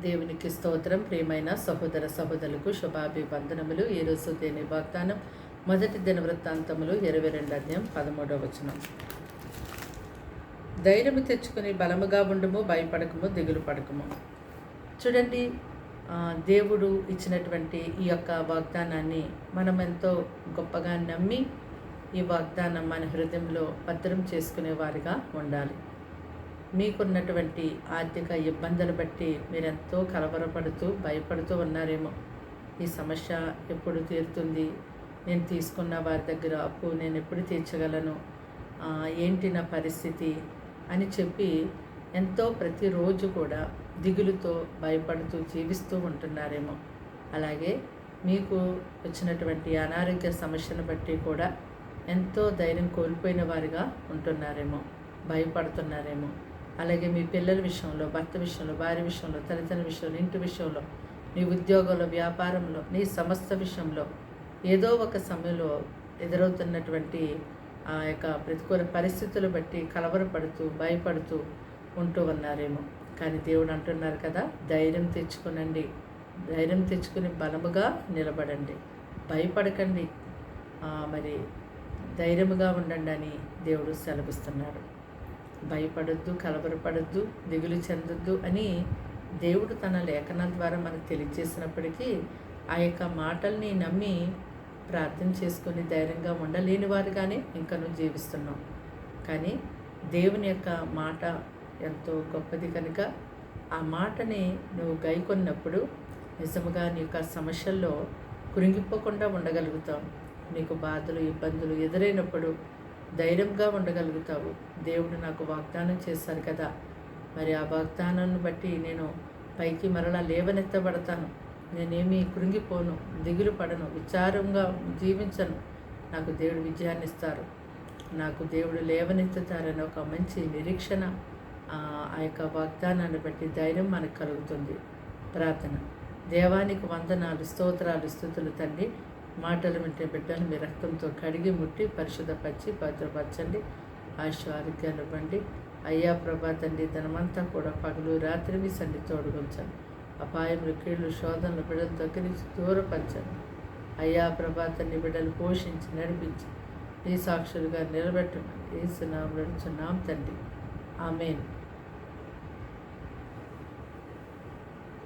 దేవునికి స్తోత్రం. ప్రియమైన సహోదర సహోదరులకు శుభాభివందనములు. ఈరోజు దేని వాగ్దానం మొదటి దినవృత్తాంతములు 22 అధ్యాయం 13వ వచనం. ధైర్యము తెచ్చుకుని బలముగా ఉండుము, భయపడకము, దిగులు పడకము. చూడండి, దేవుడు ఇచ్చినటువంటి ఈ యొక్క వాగ్దానాన్ని మనం ఎంతో గొప్పగా నమ్మి ఈ వాగ్దానం మన హృదయంలో భద్రం చేసుకునే వారిగా ఉండాలి. మీకున్నటువంటి ఆర్థిక ఇబ్బందులు బట్టి మీరెంతో కలవరపడుతూ భయపడుతూ ఉన్నారేమో. ఈ సమస్య ఎప్పుడు తీరుతుంది, నేను తీసుకున్న వారి దగ్గర అప్పు నేను ఎప్పుడు తీర్చగలను, ఏంటి నా పరిస్థితి అని చెప్పి ఎంతో ప్రతిరోజు కూడా దిగులుతో భయపడుతూ జీవిస్తూ ఉంటున్నారేమో. అలాగే మీకు వచ్చినటువంటి అనారోగ్య సమస్యను బట్టి కూడా ఎంతో ధైర్యం కోల్పోయిన వారిగా ఉంటున్నారేమో, భయపడుతున్నారేమో. అలాగే మీ పిల్లల విషయంలో, భర్త విషయంలో, భార్య విషయంలో, తల్లిదండ్రుల విషయంలో, ఇంటి విషయంలో, నీ ఉద్యోగంలో, వ్యాపారంలో, నీ సమస్త విషయంలో ఏదో ఒక సమయంలో ఎదురవుతున్నటువంటి ఆ యొక్క ప్రతికూల పరిస్థితులు బట్టి కలవరపడుతూ భయపడుతూ ఉంటూ ఉన్నారేమో. కానీ దేవుడు అంటున్నారు కదా, ధైర్యం తెచ్చుకునండి, ధైర్యం తెచ్చుకుని బలముగా నిలబడండి, భయపడకండి, మరి ధైర్యముగా ఉండండి అని దేవుడు సెలవిస్తున్నాడు. భయపడొద్దు, కలవరపడొద్దు, దిగులు చెందొద్దు అని దేవుడు తన లేఖనాల ద్వారా మనకు తెలియజేసినప్పటికీ ఆ యొక్క మాటల్ని నమ్మి ప్రార్థన చేసుకుని ధైర్యంగా ఉండలేని వారుగానే ఇంకనూ జీవిస్తున్నాం. కానీ దేవుని యొక్క మాట ఎంతో గొప్పది కనుక ఆ మాటని నువ్వు గైకొన్నప్పుడు నిజముగా నీ యొక్క సమస్యల్లో కురింగిపోకుండా ఉండగలుగుతావు. నీకు బాధలు, ఇబ్బందులు ఎదురైనప్పుడు ధైర్యంగా ఉండగలుగుతావు. దేవుడు నాకు వాగ్దానం చేశారు కదా, మరి ఆ వాగ్దానాన్ని బట్టి నేను పైకి మరలా లేవనెత్తబడతాను, నేనేమీ కృంగిపోను, దిగులు పడను, విచారంగా జీవించను, నాకు దేవుడు విజయాన్ని ఇస్తారు, నాకు దేవుడు లేవనెత్తుతారని ఒక మంచి నిరీక్షణ, ఆ యొక్క వాగ్దానాన్ని బట్టి ధైర్యం మనకు కలుగుతుంది. ప్రార్థన. దేవానికి వందనాలు, స్తోత్రాలు, స్తుతులు తండ్రి. మాటలు వింటే బిడ్డలు మీ రక్తంతో కడిగి ముట్టి పరిశుద్ధపరిచి భద్రపరచండి, ఆరోగ్యాన్ని ఇవ్వండి. అయ్యా ప్రభా తండ్రి, ధనమంతా కూడా పగలు రాత్రి మీ సండి తోడుగుంచండి. అపాయములు, కీళ్ళు, శోధనలు బిడ్డల దగ్గర నుంచి దూరపరచండి. అయ్యా ప్రభా తండ్రి, బిడ్డలు పోషించి నడిపించి ఈ సాక్షులుగా నిలబెట్టమని యేసు నామములో అడుగుచున్నాం తండ్రి. ఆమేన్.